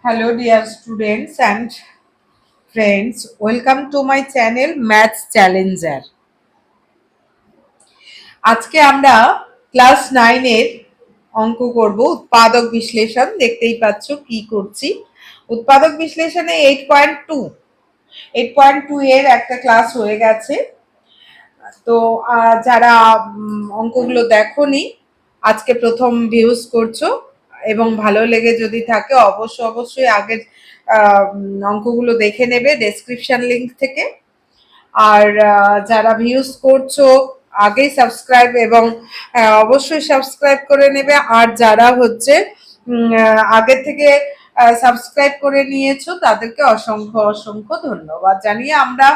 Hello, dear students and friends. Welcome to my channel Maths Challenger. আজকে আমরা class 9 এর অঙ্ক করব উৎপাদক বিশ্লেষণ। দেখতেই পাচ্ছ কি করছি। উৎপাদক বিশ্লেষণে 8.2 এর একটা ক্লাস হয়ে গেছে। তো যারা অঙ্কগুলো দেখোনি আজকে প্রথম ভিউজ করছো এবং ভালো লেগে যদি থাকে অবশ্যই আগের অঙ্কগুলো দেখে নেবে ডেসক্রিপশন লিংক থেকে। আর যারা ভিউজ করছো আগেই সাবস্ক্রাইব এবং অবশ্যই সাবস্ক্রাইব করে নেবে। আর যারা হচ্ছে আগে থেকে সাবস্ক্রাইব করে নিয়েছো তাদেরকে অসংখ্য ধন্যবাদ জানিয়ে আমরা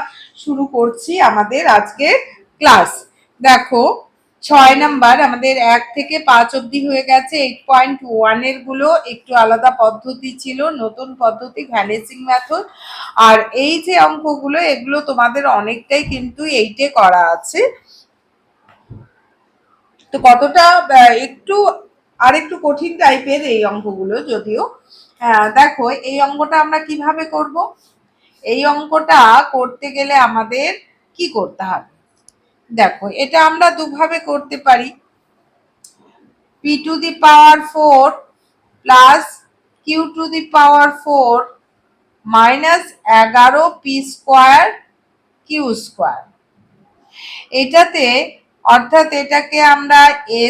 শুরু করছি আমাদের আজকের ক্লাস। দেখো 6 নাম্বার আমাদের 1 থেকে 5 অবধি হয়ে গেছে। 8.1 এর গুলো একটু আলাদা পদ্ধতি ছিল, নতুন পদ্ধতি ভ্যানিসিং মেথড। আর এই যে অঙ্কগুলো এগুলো তোমাদের অনেকটাই কিন্তু 8 এ করা আছে। তো কতটা একটু কঠিন টাইপের এই অঙ্কগুলো যদিও। দেখো এই অঙ্কটা আমরা কিভাবে করব। এই অঙ্কটা করতে গেলে আমাদের কি করতে হবে, দেখো এটা আমরা দুভাবে করতে পারি। p to the power 4 plus q to the power 4 minus 11 p square q square। এটাতে অর্থাৎ এটাকে আমরা a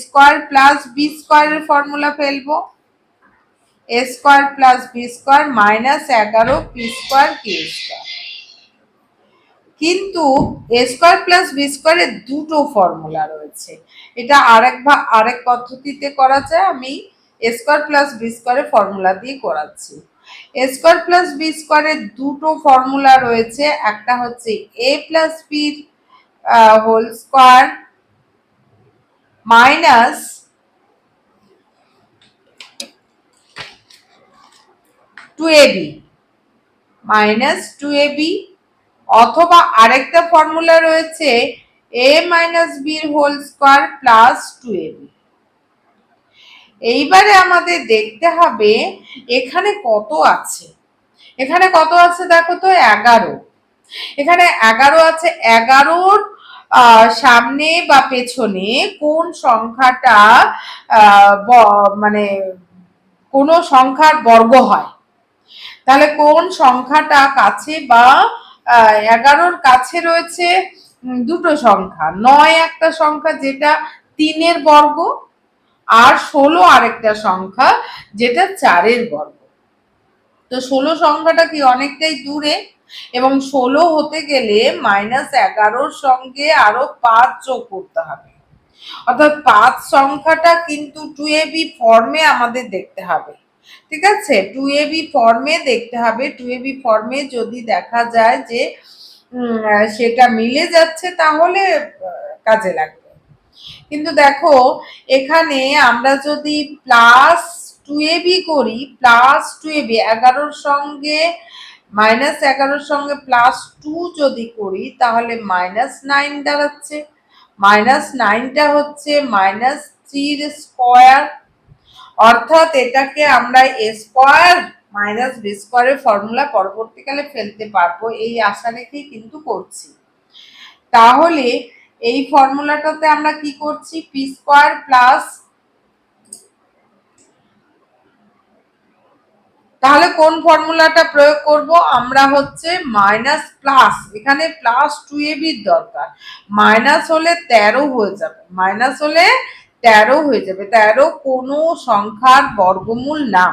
স্কয়ার প্লাস b স্কয়ারের ফর্মুলা ফেলবো। a square plus b square minus 11 p square q square. কিন্তু a স্কয়ার প্লাস b স্কয়ারের দুটো formula রয়েছে। এটা আরেক পদ্ধতিতে করা যায়। আমি a স্কয়ার প্লাস b স্কয়ারের ফর্মুলা দিয়ে করাচ্ছি। a স্কয়ার প্লাস b স্কয়ারের দুটো ফর্মুলা রয়েছে। একটা হচ্ছে a plus b whole square minus 2ab অথবা আরেকটা ফর্মুলা রয়েছে a minus b whole square plus 2ab। এইবারে আমাদের দেখতে হবে এখানে কত আছে। দেখো তো 11। এখানে 11 আছে। 11-র সামনে বা পেছনে কোন সংখ্যাটা মানে কোন সংখ্যার বর্গ হয়, তাহলে কোন সংখ্যাটা কাছে বা 11-র কাছে রয়েছে দুটো সংখ্যা। 9 একটা সংখ্যা যেটা 3-এর বর্গ, আর 16 আরেকটা সংখ্যা যেটা 4-এর বর্গ। তো 16 সংখ্যাটা কি অনেকটাই দূরে, এবং 16 হতে গেলে -11-র সঙ্গে আরো 5 যোগ করতে হবে। অর্থাৎ 5 সংখ্যাটা কিন্তু 2ab ফর্মে আমাদের দেখতে হবে। ঠিক আছে, 2ab ফর্মে দেখতে হবে। 2ab ফর্মে যদি দেখা যায় যে সেটা মিলে যাচ্ছে তাহলে কাজে লাগবে। কিন্তু দেখো এখানে আমরা যদি প্লাস 2ab করি, প্লাস 2ab 11-র সঙ্গে -11-র সঙ্গে প্লাস 2 যদি করি তাহলে -9 দাঁড়াচ্ছে। -9টা হচ্ছে -3 স্কয়ার। অর্থাৎ এটাকে আমরা a স্কয়ার মাইনাস b স্কয়ারের ফর্মুলা পরবর্তীকালে ফেলতে পারবো এই আশা রেখেই কিন্তু করছি। তাহলে এই ফর্মুলাটাতে আমরা কি করছি, p স্কয়ার প্লাস, তাহলে কোন ফর্মুলাটা প্রয়োগ করব আমরা হচ্ছে মাইনাস প্লাস, এখানে প্লাস 2ab দরকার। মাইনাস হলে 13 হয়ে যাবে, 13 কোনো সংখ্যার বর্গমূল না।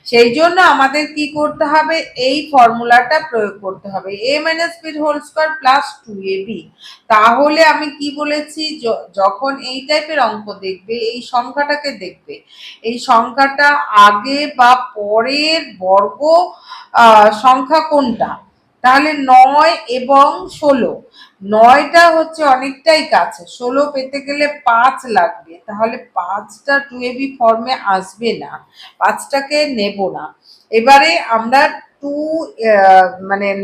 সেই জন্য আমাদের কি করতে হবে, এই ফর্মুলাটা প্রয়োগ করতে হবে, a minus b whole square plus 2ab। তাহলে আমি কি বলেছি, যখন এই টাইপের অঙ্ক দেখবে এই সংখ্যাটাকে দেখবে, এই সংখ্যাটা আগে বা পরের বর্গ সংখ্যা কোনটা। তাহলে 9 এবং 16, 9টা হচ্ছে অনেকটাই কাছে, 16 পেতে গেলে 5 লাগবে, তাহলে 5টা 2ab ফর্মে আসবে না, 5টাকে নেব না। এবারে আমরা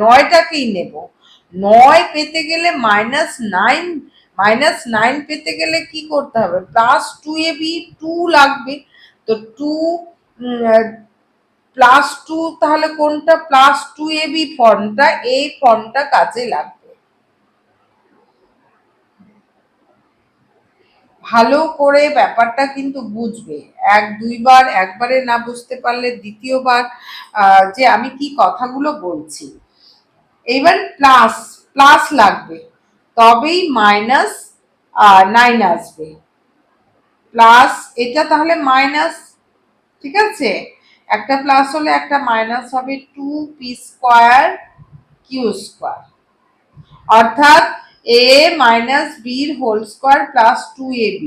9টাকেই নেব। 9 পেতে গেলে -9 পেতে গেলে কি করতে হবে, প্লাস 2ab 2 লাগবে। তো 2 + 2 তাহলে কোনটা +2ab ফর্মটা, এই ফর্মটা কাজে লাগবে। ভালো করে ব্যাপারটা কিন্তু বুঝবে, দুইবার, একবারে না বুঝতে পারলে দ্বিতীয়বার যে আমি কি কথাগুলো বলছি। এবার প্লাস প্লাস লাগবে, তবেই -9 আসবে। প্লাস এটা তাহলে মাইনাস, ঠিক আছে, একটা প্লাস হলে একটা মাইনাস হবে, 2p²q², অর্থাৎ a - b² + 2ab।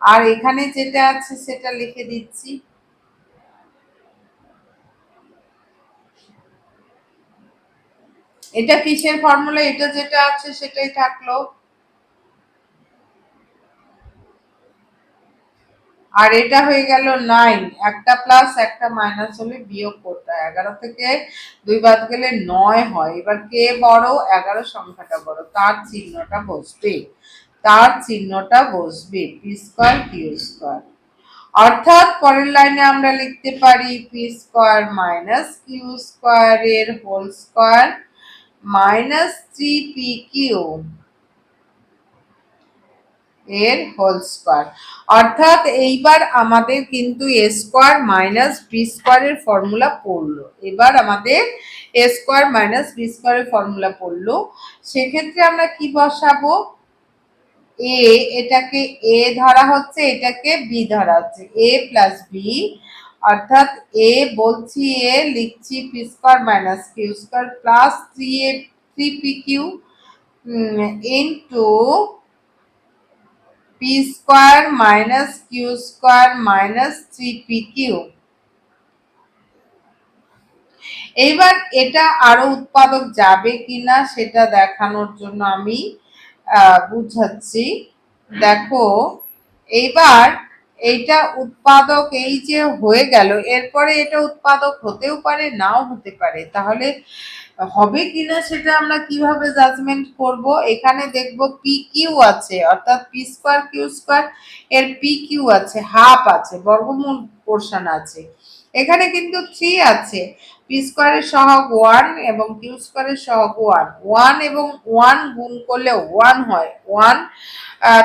আর এখানে যেটা আছে সেটা লিখে দিচ্ছি। এটা কিসের ফর্মুলা? এটা যেটা আছে সেটাই থাকলো। আর এটা হয়ে গেল 9, একটা প্লাস একটা মাইনাস হলে বিয়োগ করতে হয়। 11 থেকে 2 বাদ গেলে 9 হয়। এবার কে বড়? 11 সংখ্যাটা বড়, তার চিহ্নটা বসবে, p²q²। অর্থাৎ পরের লাইনে আমরা লিখতে পারি p² - q² এর হোল স্কয়ার -3pq এর হোল স্কয়ার। অর্থাৎ এইবার আমাদের কিন্তু a² - b² এর ফর্মুলা পড়লো। এবার আমাদের a² - b² এর ফর্মুলা পড়লো। সেক্ষেত্রে আমরা কি বসাবো? এটাকে a ধরা হচ্ছে, এটাকে b ধরা হচ্ছে, a + b, অর্থাৎ a বলছি a, লিখছি p² - q² + 3pq into p² - q² - 3pq। এইবার এটা আরো উৎপাদক যাবে কিনা সেটা দেখানোর জন্য আমি বুঝাচ্ছি। দেখো, এইবার এইটা উৎপাদক এই যে হয়ে গেল, এরপরে এটা উৎপাদক হতেও পারে, নাও হতে পারে। তাহলে হবে কিনা সেটা আমরা কিভাবে জাজমেন্ট করব? এখানে দেখব pq আছে, অর্থাৎ p²q² এর pq আছে, হাফ আছে, বর্গমূল পোরশন আছে। এখানে কিন্তু 3 আছে, p² এর সহগ 1 এবং q² এর সহগ 1, 1 এবং 1 গুণ করলে 1 হয়, 1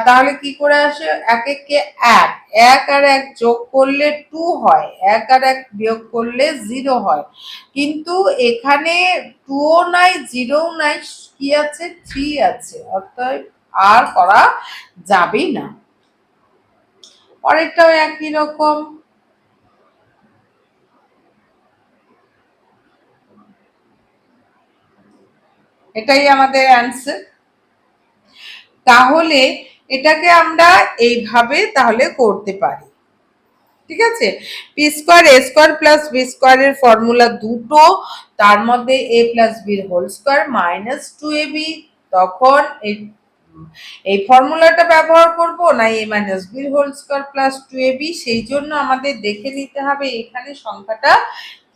তাহলে কি করে আসে? 1 একে 1, 1 আর 1 যোগ করলে 2 হয়, 1 আর 1 বিয়োগ করলে 0 হয়। কিন্তু এখানে 2ও নাই, 0ও নাই, কি আছে? 3 আছে, অর্থাৎ আর করা যাবে না। পরেরটাও একই রকম। এটাই আমাদের অ্যান্সার। তাহলে এটাকে আমরা এইভাবে তাহলে করতে পারি, ঠিক আছে। p²a² + b² এর ফর্মুলা দুটো, তার মধ্যে a + b এর হোল স্কয়ার -2ab। তখন এই ফর্মুলাটা ব্যবহার করব না a - b এর হোল স্কয়ার + 2ab? সেই জন্য আমাদের দেখে নিতে হবে এখানে সংখ্যাটা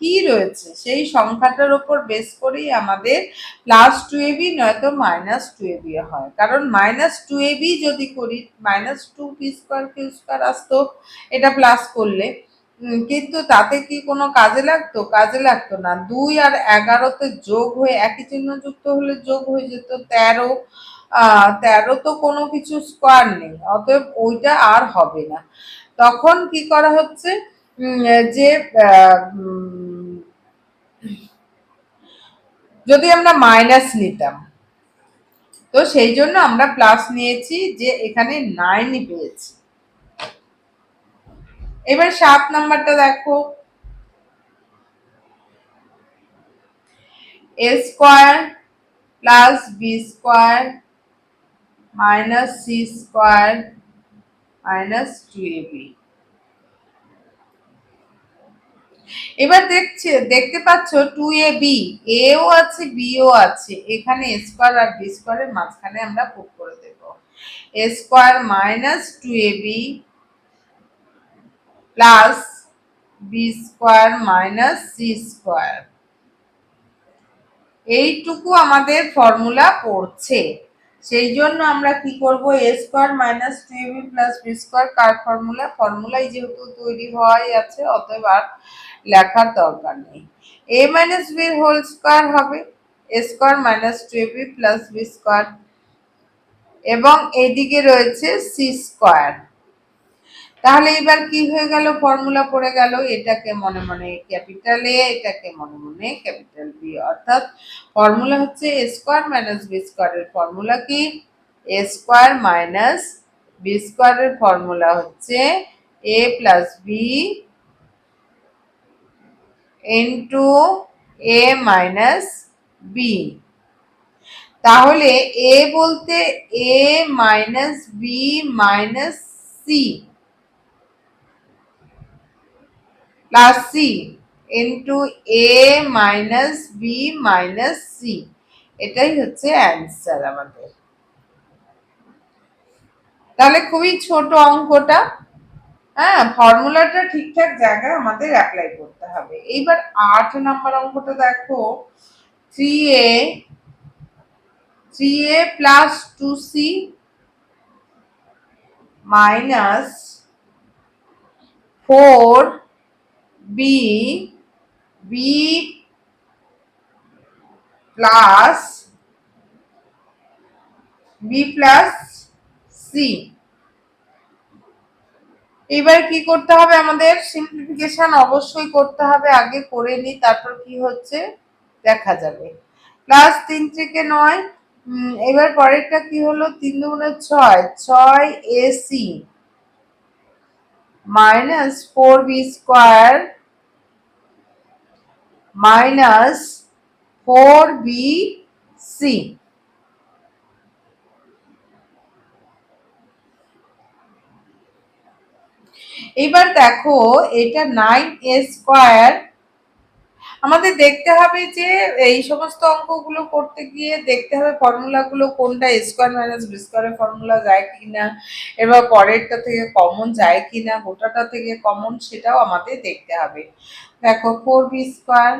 কি রয়েছে, সেই সংখ্যাটার উপর বেস করেই আমাদের +2ab নয়তো -2ab হয়। কারণ -2ab যদি করি, -2p²q² আসতো এটা প্লাস করলে, কিন্তু তাতে কি কোনো কাজে লাগতো? কাজে লাগতো না। 2 আর 11তে যোগ হয়ে একই চিহ্ন যুক্ত হলে যোগ হয়ে যেত 13। 13 তো কোনো কিছু স্কয়ার নেই, অতএব ওইটা আর হবে না। তখন কি করা হচ্ছে? যে যদি আমরা মাইনাস নিতাম, তো সেই জন্য আমরা প্লাস নিয়েছি, যে এখানে 9 পেয়েছি। এবার 7 নাম্বারটা দেখো, a² + b² - c² - 2ab। এবার দেখতে পাচ্ছ 2ab, এও আছে বিও আছে, এখানে a² আর b² এর মাঝখানে আমরা পুট করে দেব, a² - 2ab plus b² - c²। এইটুকু আমাদের ফর্মুলা পড়ছে। সেই জন্য আমরা কি করব, a square minus 2ab plus b square কার ফর্মুলাই যেহেতু তৈরি হওয়াই আছে, অতএব আর লেখার দরকার নেই। a minus b whole square হবে a square minus 2ab plus b square, এবং এদিকে রয়েছে c স্কয়ার। তাহলে এবার কি হয়ে গেল, ফর্মুলা পড়ে গেল, এটাকে মনে মনে ক্যাপিটাল এ, এটাকে মনে মনে ক্যাপিটাল বি, অর্থাৎ ফর্মুলা হচ্ছে এ স্কয়ার মাইনাস বি স্কয়ারের ফর্মুলা কি, এ স্কয়ার মাইনাস বি স্কয়ারের ফর্মুলা হচ্ছে a plus B into A minus B. তাহলে এ বলতে a minus b minus c plus c into A minus b minus c, এটাই হচ্ছে answer আমাদের। তাহলে খুবই ছোট অঙ্কটা, হ্যাঁ, ফর্মুলাটা ঠিকঠাক জায়গায় আমাদের অ্যাপ্লাই করতে হবে। এইবার 8 নাম্বার অঙ্কটা দেখো, 3a plus 2c minus 4b b plus C. এবার কি করতে হবে, আমাদের সিম্পলিফিকেশন অবশ্যই করতে হবে, আগে করে নিই, তারপর কি হচ্ছে দেখা যাবে। প্লাস 3 থেকে 9, এবার পরেরটা কি হলো, 3 দুগুণে 6, 6ac minus 4b square minus 4bc। এবার দেখো এটা 9a স্কয়ার, আমাদের দেখতে হবে যে এই সমস্ত অঙ্কগুলো করতে গিয়ে দেখতে হবে ফর্মুলাগুলো কোনটা এ স্কয়ার মাইনাস বি স্কয়ারের ফর্মুলা যায় কিনা, এবার পরেরটা থেকে কমন যায় কিনা, গোটাটা থেকে কমন, সেটাও আমাদের দেখতে হবে। দেখো 4b square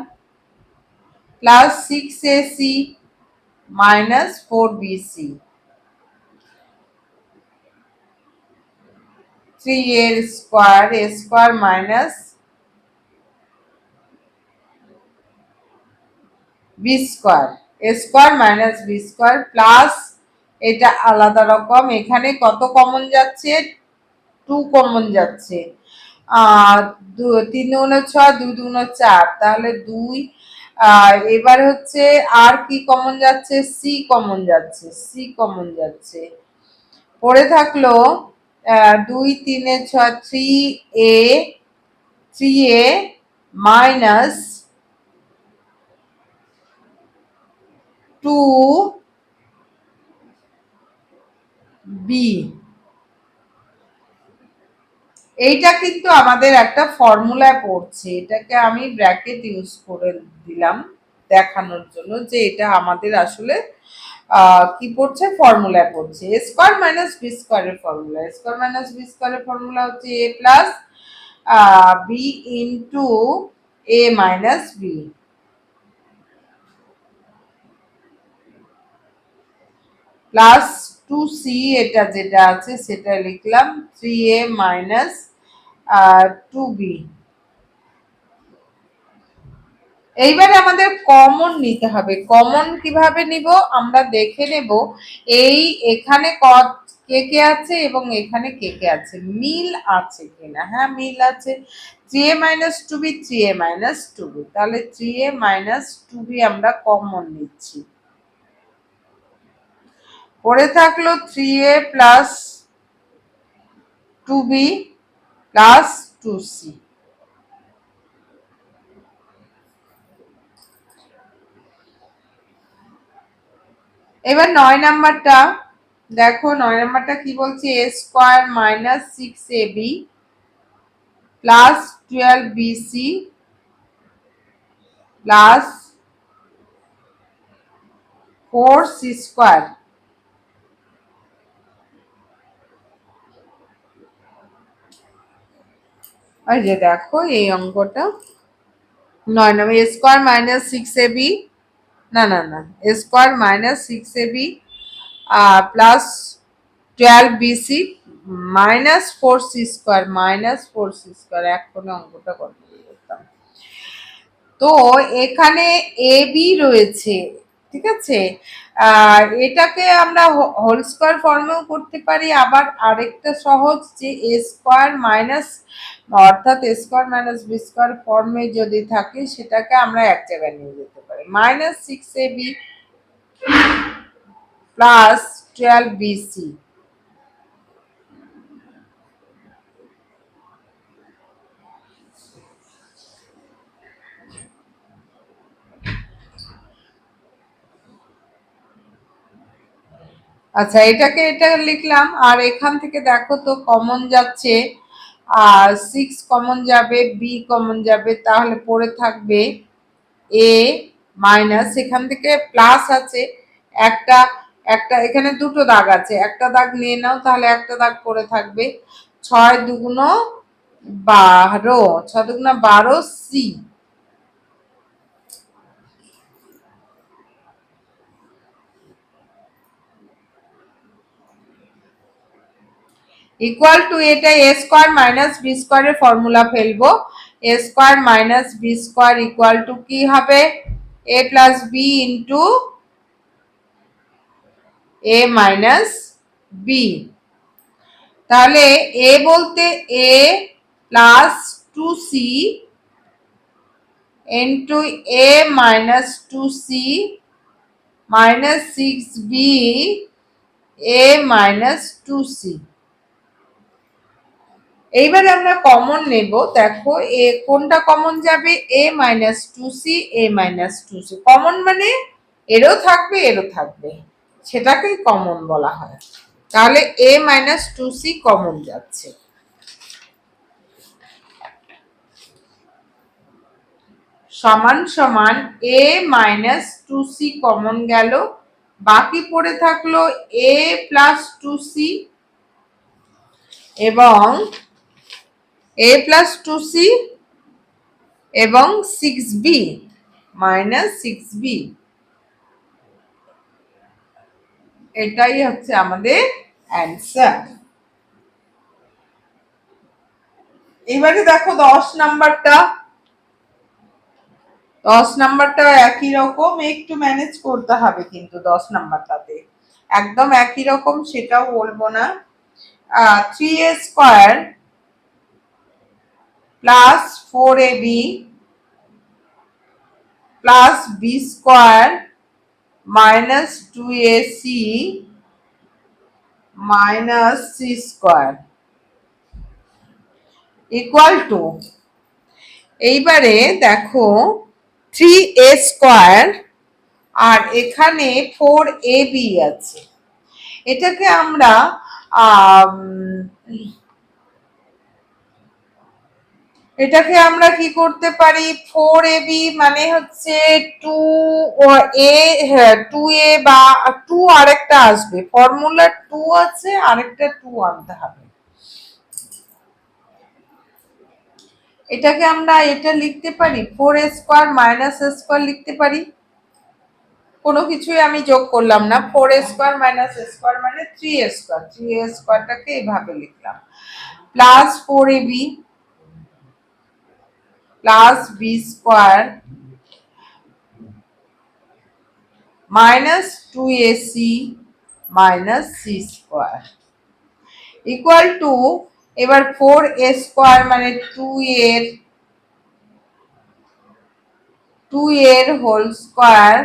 plus 6ac minus 4bc, 3a square minus b square, a square minus b square plus, এটা আলাদা রকম, এখানে কত কমন যাচ্ছে, 2 কমন যাচ্ছে, 3 দুগুণে 6, 2 দুগুণে 4, তাহলে 2। এবার হচ্ছে আর কি কমন যাচ্ছে, সি কমন যাচ্ছে, পড়ে থাকলো 2 3 6, 3a মাইনাস 2b। এইটা কিন্তু আমাদের একটা ফর্মুলায় পড়ছে, এটাকে আমি ব্র্যাকেট ইউজ করে দিলাম দেখানোর জন্য যে এটা আমাদের আসলে কি পড়ছে, ফর্মুলায় পড়ছে, এ স্কয়ার মাইনাস বি স্কয়ারের ফর্মুলা। এ স্কয়ার মাইনাস বি স্কয়ারের ফর্মুলা হচ্ছে a plus B into A minus B plus 2c, এটা যেটা আছে সেটা লিখলাম, 3a মাইনাস 2b। এইবারে আমাদের কমন নিতে হবে, কমন কিভাবে নিব আমরা দেখে নেব, এই এখানে কে কে আছে এবং এখানে কে কে আছে, মিল আছে কিনা। হ্যাঁ, মিল আছে, 3a minus 2b 3a minus 2b, তাহলে 3a মাইনাস 2b আমরা কমন নিচ্ছি, পড়ে থাকলো 3a plus 2b plus 2c। এবার 9 নাম্বারটা দেখো, 9 নাম্বারটা কি বলছে, a square minus 6ab plus 12bc plus 4c square. এই যে দেখো এই অঙ্কটা 9 নম্বর, এ স্কয়ার মাইনাস 6ab, না a square minus 6ab plus 12bc minus 4c square এখন অঙ্কটা কন্টিনিউ করতাম। তো এখানে এ বি রয়েছে, ঠিক আছে। এটাকে আমরা হোল স্কোয়ার ফর্মেও করতে পারি, আবার আরেকটা সহজ যে এ স্কোয়ার মাইনাস অর্থাৎ a square minus b square ফর্মে যদি থাকে সেটাকে আমরা এক জায়গায় নিয়ে যেতে পারি। -6ab plus 12bc। আচ্ছা, এটা লিখলাম। আর এখান থেকে দেখো তো কমন যাচ্ছে, 6 কমন যাবে, বি কমন যাবে, তাহলে পড়ে থাকবে এ মাইনাস, এখান থেকে প্লাস আছে একটা, এখানে দুটো দাগ আছে, একটা দাগ নিয়ে নাও, তাহলে একটা দাগ পড়ে থাকবে 6 দুগুণ 12, 6 দুগুণ 12 সি ইকুয়াল টু, এটা এ স্কোয়ার মাইনাস বি স্কোয়ারের ফর্মুলা ফেলবো। A square minus b square equal to কি হবে? A plus B into A minus B. তাহলে এ বলতে a plus 2c into A minus 2c minus 6b a minus 2c। এইবারে আমরা common নেব। দেখো এ কোনটা কমন যাবে? এ মাইনাস 2c, এ মাইনাস 2c কমন, মানে এরও থাকবে এরও থাকবে, সেটাকেই কমন বলা হয়। তাহলে এ মাইনাস 2c কমন যাচ্ছে, সমান সমান এ মাইনাস 2c কমন গেল, বাকি পড়ে থাকলো এ প্লাস 2c এবং এ প্লাস 2c এবং 6b মাইনাস 6b। এটাই হচ্ছে আমাদের অ্যান্সার। এবারে দেখো 10 নাম্বারটা। 10 নাম্বারটা একই রকম, একটু ম্যানেজ করতে হবে কিন্তু 10 নাম্বারটাতে একদম একই রকম, সেটাও বলবো না। 3a square plus 4ab plus B square minus 2ac minus C square equal to, এইবারে দেখো 3a স্কোয়ার আর এখানে 4ab আছে, এটাকে আমরা কি করতে পারি? 4ab মানে হচ্ছে 2a বা 2 আরেকটা আসবে, ফর্মুলা 2 আছে, আরেকটা 2 আনতে হবে। এটাকে আমরা এটা লিখতে পারি 4a square minus a square লিখতে পারি। কোনো কিছুই আমি যোগ করলাম না, 4a square minus a square মানে 3a স্কোয়ার, 3a স্কোয়ারটাকে এভাবে লিখলাম, plus 4ab plus B square minus 2ac minus C square equal to, এবার 4a স্কোয়ার মানে 2 এর হোল স্কোয়ার,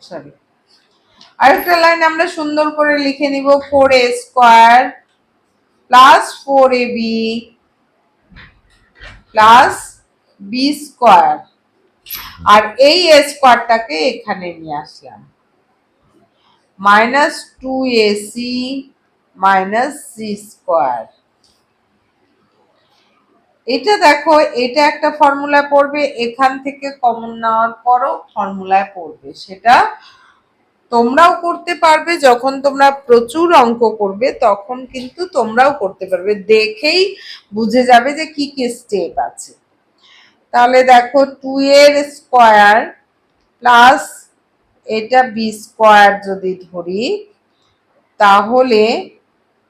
সরি আরেকটা লাইন আমরা সুন্দর করে লিখে নিব, 4a square plus 4ab plus B square, আর এই স্কোয়ারটাকে এখানে নিয়ে আসলাম, minus 2ac minus C square. এটা দেখো, এটা একটা ফর্মুলা পড়বে, এখান থেকে কমন নেওয়ার পরও ফর্মুলায় পড়বে, সেটা তোমরাও করতে পারবে। যখন তোমরা প্রচুর অঙ্ক করবে তখন কিন্তু তোমরাও করতে পারবে, দেখেই বুঝে যাবে যে কি কি স্টেপ আছে। তাহলে দেখো 2 এর স্কোয়ার প্লাস এটা বি স্কোয়ার যদি ধরি, তাহলে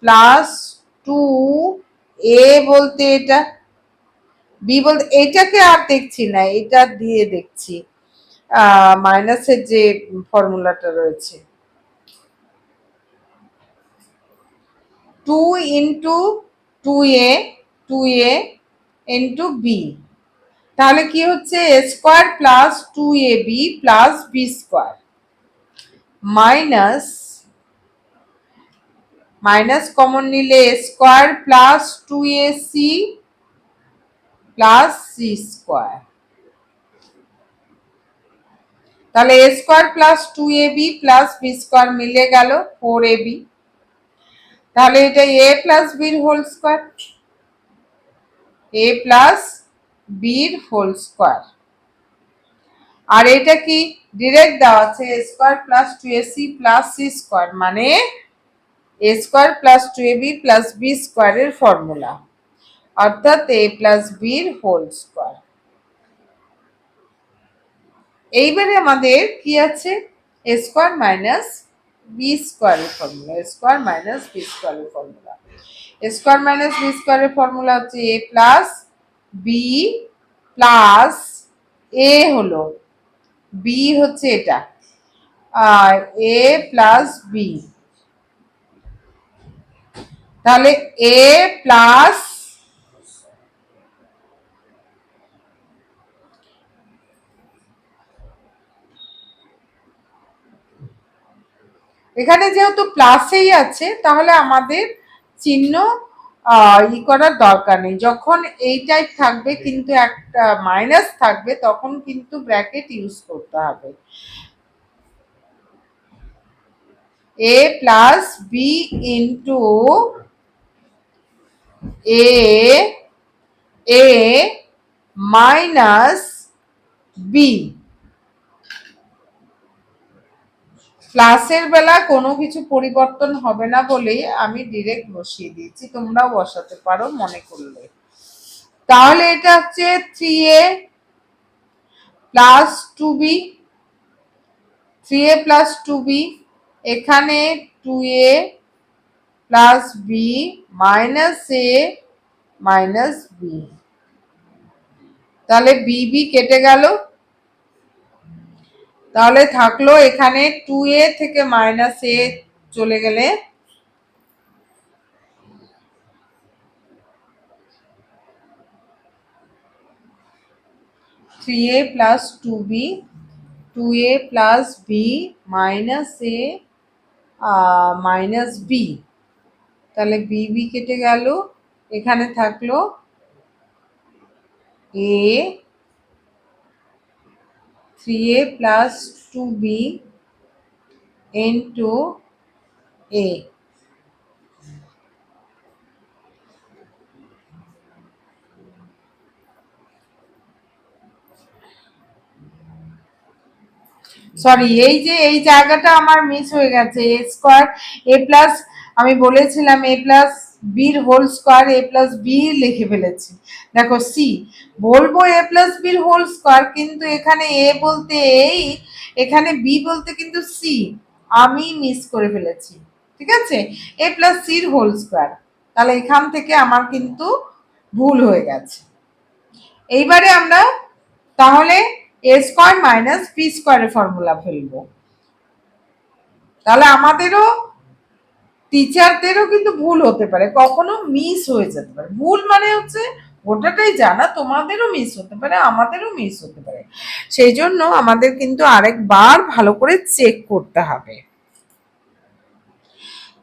প্লাস টু এ বলতে এটা, বি বলতে এটাকে আর দেখছি না, এটা দিয়ে দেখছি মাইনাসের যে ফর্মুলাটা রয়েছে, 2 into 2a 2a into B, তাহলে কি হচ্ছে a square plus 2ab plus B square minus, minus common নিলে a square plus 2ac plus c square, তাহলে এ square plus 2ab plus B square মিলে গেল 4ab, তাহলে এটা এ প্লাস বির হোল স্কোয়ার, এ প্লাস বির হোল স্কোয়ার, আর এটা কি ডিরেক্ট দেওয়া আছে a square plus 2ac plus c square, মানে a square plus 2ab plus b স্কোয়ারের ফর্মুলা, অর্থাৎ এ প্লাস বির হোল স্কোয়ার। এইবারে আমাদের কি আছে এ স্কোয়ার মাইনাস বি স্কোয়ারের ফর্মুলা, এ স্কোয়ার মাইনাস বি স্কোয়ারের ফর্মুলা, এ স্কোয়ার মাইনাস বি স্কোয়ারের ফর্মুলা হচ্ছে এ প্লাস বি প্লাস এ হলো, বি হচ্ছে এটা, আর এ প্লাস বি, তাহলে এ প্লাস এখানে যেহেতু প্লাসেই আছে তাহলে আমাদের চিহ্ন ই করার দরকার নেই, যখন এই টাইপ থাকবে কিন্তু একটা মাইনাস থাকবে তখন কিন্তু ব্র্যাকেট ইউজ করতে হবে, a plus B into A minus B, ক্লাসের বেলা কোনো কিছু পরিবর্তন হবে না বলেই আমি ডিরেক্ট বসিয়ে দিয়েছি, তোমরাও বসাতে পারো মনে করলে, তাহলে এটা হচ্ছে 3a plus 2b, 3a plus 2b, এখানে 2a plus b minus a minus B, তাহলে বি কেটে গেল, তাহলে থাকলো এখানে 2a থেকে মাইনাস এ চলে গেলে 3a plus 2b, 2a plus b minus a minus B, তাহলে বি কেটে গেল, এখানে থাকলো a 3a plus 2b into a, sorry এই যে এই জায়গাটা আমার মিস হয়ে গেছে, এ স্কোয়ার এ প্লাস, আমি বলেছিলাম এ প্লাস বির whole square, a plus B লিখে ফেলেছি, দেখো সি বলবো এ প্লাস বির হোল স্কোয়ার, কিন্তু এখানে এ বলতে এই, এখানে বি বলতে কিন্তু সি, আমি মিস করে ফেলেছি, ঠিক আছে, এ প্লাস সির হোল স্কোয়ার, তাহলে এখান থেকে আমার কিন্তু ভুল হয়ে গেছে। এইবারে আমরা তাহলে এ স্কোয়ার মাইনাস বি স্কোয়ারের ফর্মুলা ফেলবো, তাহলে আমাদেরও টিচারদেরও কিন্তু ভুল হতে পারে, কখনো মিস হয়ে যেতে পারে, ভুল মানে হচ্ছে ওটাটাই জানা, তোমাদেরও মিস হতে পারে আমাদেরও মিস হতে পারে, সেই জন্য আমাদের কিন্তু আরেকবার ভালো করে চেক করতে হবে।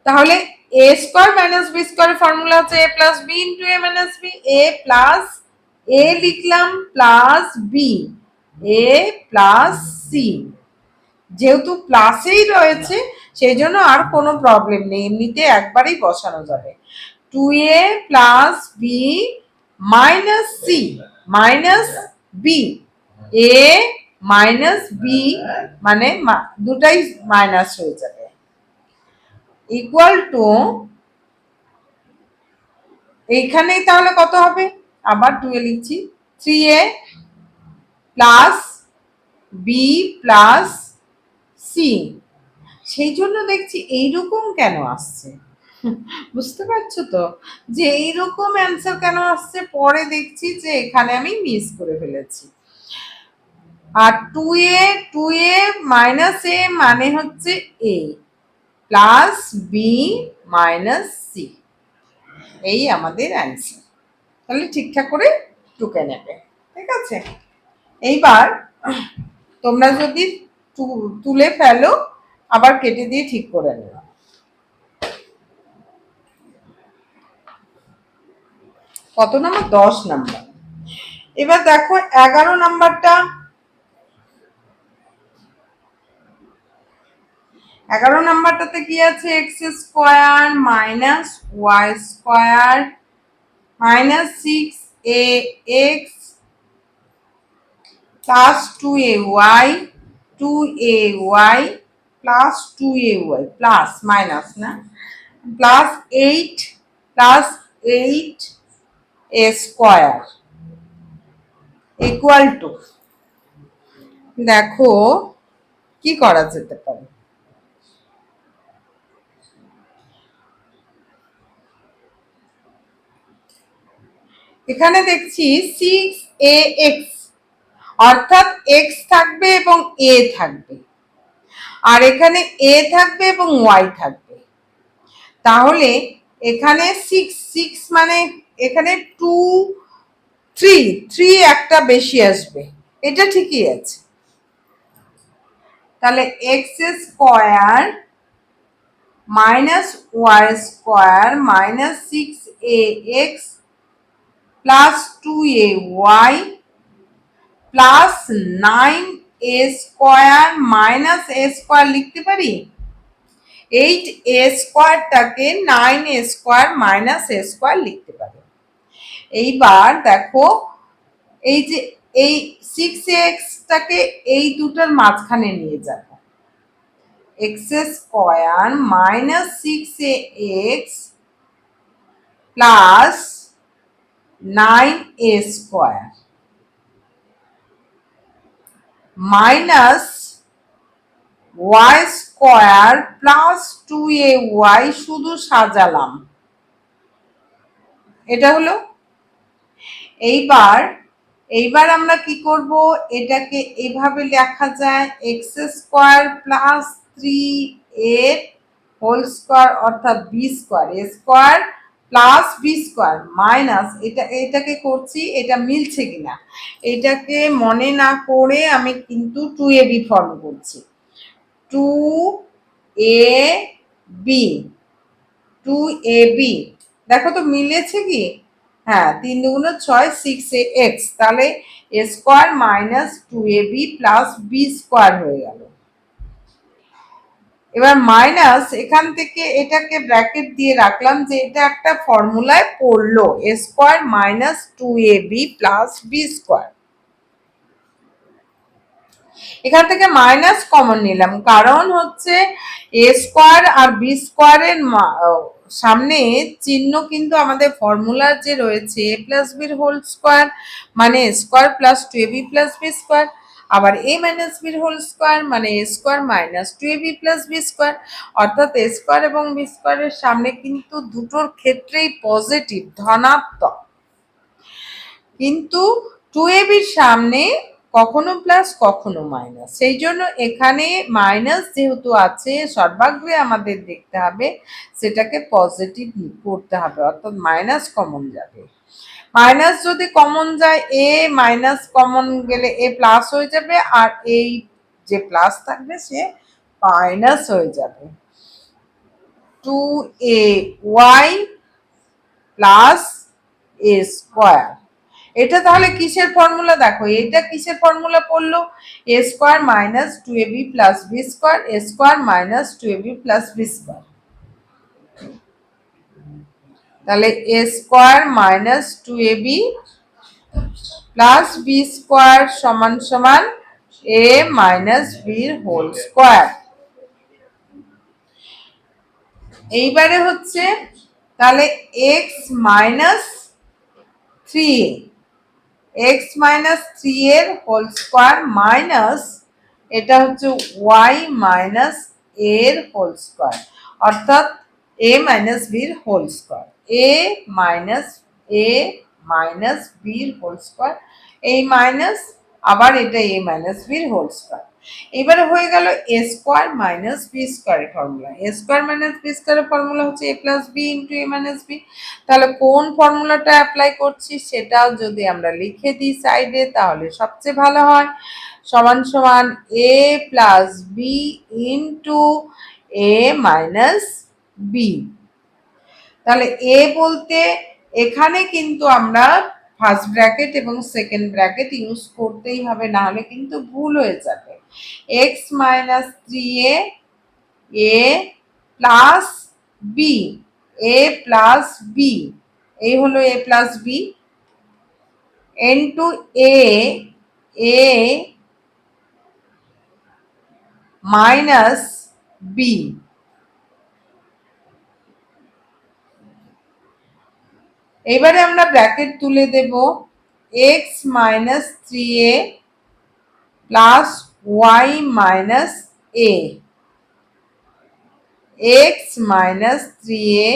তাহলে এ স্কোয়ার মাইনাস বি স্কোয়ারের ফর্মুলা হচ্ছে a plus B into A minus b, A plus এ লিখলাম plus B A plus C, যেহেতু প্লাসেই রয়েছে সেই জন্য আর কোনো প্রবলেম নেই, এমনিতে একবারেই বসানো যাবে, 2a plus b minus c minus b, a minus b মানে দুটাই মাইনাস হয়ে যাবে, ইকুয়াল টু, এইখানেই তাহলে কত হবে, আবার 2a লিখছি, 3a plus B plus C, সেই জন্য দেখছি এইরকম কেন আসছে। বুঝতে পারছো তো যে এইরকম অ্যান্সার কেন আসছে? পরে দেখছি যে এখানে আমি মিস করে ফেলেছি। আর টু এ মাইনাস এ মানে হচ্ছে a plus b minus C, এই আমাদের অ্যান্সার। তাহলে ঠিকঠাক করে টুকে নেবে, ঠিক আছে? এইবার তোমরা যদি তুলে ফেলো আবার কেটে দিয়ে ঠিক করে নেবে। কত নাম্বার? 10 নাম্বার। এবার দেখো 11 নাম্বারটা। 11 নাম্বারটাতে কি আছে? X square minus y square minus 6 a x plus 2ay 2ay plus 2ay plus minus না plus 8 plus 8 a square equal to, দেখো কি করা যেতে পারে। এখানে দেখছি 6ax, অর্থাৎ x থাকবে এবং a থাকবে, আর এখানে a থাকবে এবং y থাকবে। তাহলে এখানে 6 মানে এখানে 2 3 একটা বেশি আসবে, এটা ঠিকই আছে। তাহলে x square minus y square minus 6ax plus 2ay plus 9a square minus a square লিখতে পারি। 8a স্কোয়ারটাকে 9a square minus a square লিখতে পারি। এইবার দেখো এই যে এই 6x টাকে এই দুটোর মাঝখানে নিয়ে যাব। X square minus 6ax plus 9a square minus y square plus 2ay, শুধু সাজালাম, এটা হলো। এইবার আমরা কি করব? এটাকে এইভাবে লেখা যায় x square plus 3a whole square অর্থাৎ বি স্কোয়ার, এ square plus B square minus এটাকে করছি, এটা মিলছে কিনা এটাকে মনে না করে আমি কিন্তু 2ab ফর্ম করছি। 2ab দেখো তো মিলেছে কি? হ্যাঁ, 3 দুগুণ 6 6ax, তাহলে a square minus 2ab plus B square হয়ে গেল। এবার মাইনাস এখান থেকে এটাকে ব্র্যাকেট দিয়ে রাখলাম যে এটা একটা ফর্মুলায় পড়লো, a square minus 2ab plus B square. এখান থেকে মাইনাস কমন নিলাম, কারণ হচ্ছে এ স্কোয়ার আর বি স্কোয়ারের সামনে চিহ্ন কিন্তু আমাদের ফর্মুলার যে রয়েছে এ প্লাস বির হোল স্কোয়ার মানে a square plus 2ab plus B square, আবার এ মাইনাস বির হোল স্কোয়ার মানে a square minus 2ab plus B square, অর্থাৎ এ স্কোয়ার এবং বি স্কোয়ারের সামনে কিন্তু দুটোর ক্ষেত্রেই পজিটিভ ধনাত্মক, কিন্তু 2ab এর সামনে কখনো প্লাস কখনো মাইনাস, সেই জন্য এখানে মাইনাস যেহেতু আছে সর্বাগ্রে আমাদের দেখতে হবে সেটাকে পজিটিভ করতে হবে, অর্থাৎ মাইনাস কমন যাবে। মাইনাস যদি কমন যায় এ মাইনাস কমন গেলে এ প্লাস হয়ে যাবে, আর এই যে প্লাস থাকবে সে মাইনাস হয়ে যাবে। 2ay প্লাস এ স্কোয়ার, এটা তাহলে কিসের ফর্মুলা? দেখো এটা কিসের ফর্মুলা পড়লো? A square minus 2ab plus B square, A square minus 2ab plus B square. তাহলে এ square minus 2ab plus B square সমান সমান এ মাইনাস বির হোল স্কোয়ার। এইবারে হচ্ছে তাহলে x minus 3a, x minus 3 এর হোল স্কোয়ার মাইনাস এটা হচ্ছে ওয়াই মাইনাস এর হোল স্কোয়ার, অর্থাৎ এ মাইনাস বির whole square, A minus a minus বির হোল স্কোয়ার, এই মাইনাস আবার এটা এ মাইনাস বির হোল স্কোয়ার। এবারে হয়ে গেল এ স্কোয়ার মাইনাস বি স্কোয়ারের ফর্মুলা। এ স্কোয়ার মাইনাস বি স্কোয়ারের ফর্মুলা হচ্ছে a plus B into A minus B. তাহলে কোন ফর্মুলাটা অ্যাপ্লাই করছি সেটাও যদি আমরা লিখে দিই সাইডে তাহলে সবচেয়ে ভালো হয়। সমান সমান A plus B into A minus B. তাহলে এ বলতে এখানে কিন্তু আমরা ফার্স্ট ব্র্যাকেট এবং সেকেন্ড ব্র্যাকেট ইউজ করতেই হবে, না হলে কিন্তু ভুল হয়ে যাবে। X minus 3a A plus B, A plus B, এই হলো A plus B into A minus B. এবারে আমরা ব্র্যাকেট তুলে দেব, X minus 3a plus Y minus A, X minus 3a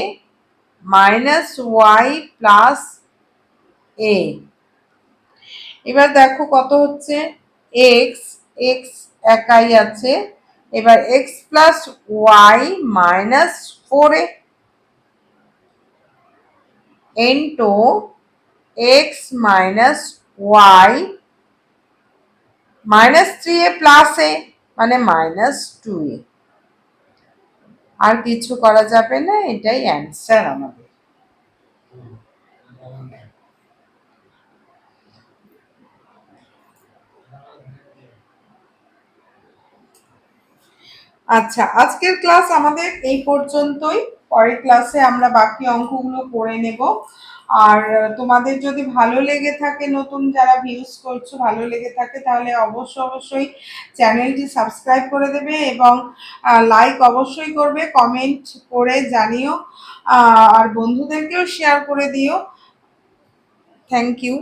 minus Y plus A. এবার দেখো কত হচ্ছে, এক্স এক্স একাই আছে, এবার X plus Y minus 4a into X minus Y minus 3a plus A মানে মাইনাস 2a। আর কিছু করা যাবে না, এটাই অ্যান্সার আমাদের। আচ্ছা, আজকের ক্লাস আমাদের এই পর্যন্তই। পরের ক্লাসে আমরা বাকি অঙ্কগুলো করে নেব। আর তোমাদের যদি ভালো লেগে থাকে, নতুন যারা ভিউজ করছো ভালো লেগে থাকে, তাহলে অবশ্যই চ্যানেলটি সাবস্ক্রাইব করে দেবে এবং লাইক অবশ্যই করবে, কমেন্ট করে জানিও, আর বন্ধুদেরকেও শেয়ার করে দিও। Thank you.